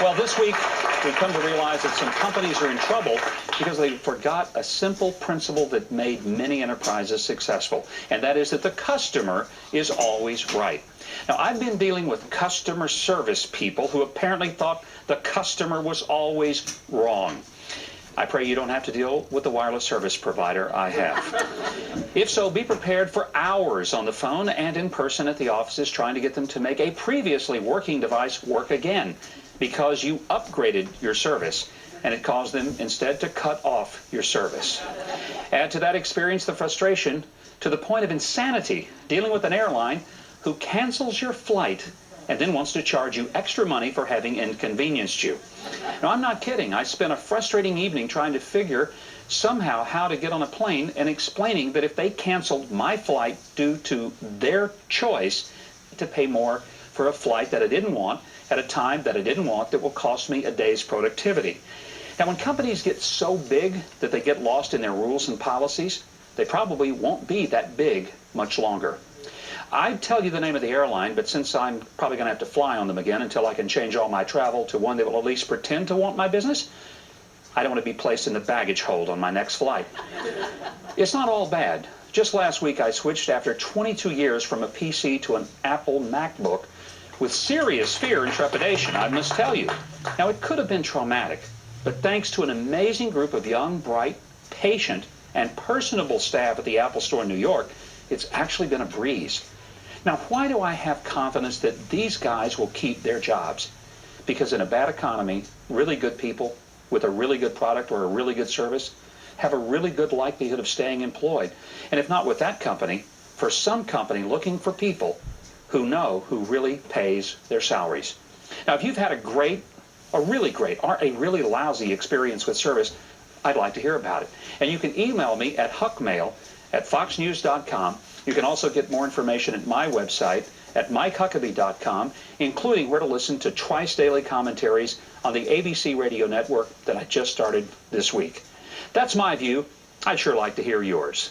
Well, this week, we've come to realize that some companies are in trouble because they forgot a simple principle that made many enterprises successful, and that is that the customer is always right. Now, I've been dealing with customer service people who apparently thought the customer was always wrong. I pray you don't have to deal with the wireless service provider I have. If so, be prepared for hours on the phone and in person at the offices trying to get them to make a previously working device work again because you upgraded your service and it caused them instead to cut off your service. Add to that experience the frustration to the point of insanity dealing with an airline who cancels your flight and then wants to charge you extra money for having inconvenienced you. Now, I'm not kidding. I spent a frustrating evening trying to figure somehow how to get on a plane and explaining that if they canceled my flight due to their choice to pay more for a flight that I didn't want at a time that I didn't want that will cost me a day's productivity. Now, when companies get so big that they get lost in their rules and policies, they probably won't be that big much longer. I'd tell you the name of the airline, but since I'm probably going to have to fly on them again until I can change all my travel to one that will at least pretend to want my business, I don't want to be placed in the baggage hold on my next flight. It's not all bad. Just last week, I switched after 22 years from a PC to an Apple MacBook with serious fear and trepidation, I must tell you. Now, it could have been traumatic, but thanks to an amazing group of young, bright, patient, and personable staff at the Apple Store in New York, it's actually been a breeze. Now, why do I have confidence that these guys will keep their jobs? Because in a bad economy, really good people with a really good product or a really good service have a really good likelihood of staying employed. And if not with that company, for some company looking for people who know who really pays their salaries. Now, if you've had a really great, or a really lousy experience with service, I'd like to hear about it. And you can email me at huckmail@foxnews.com. You can also get more information at my website at MikeHuckabee.com, including where to listen to twice daily commentaries on the ABC radio network that I just started this week. That's my view. I'd sure like to hear yours.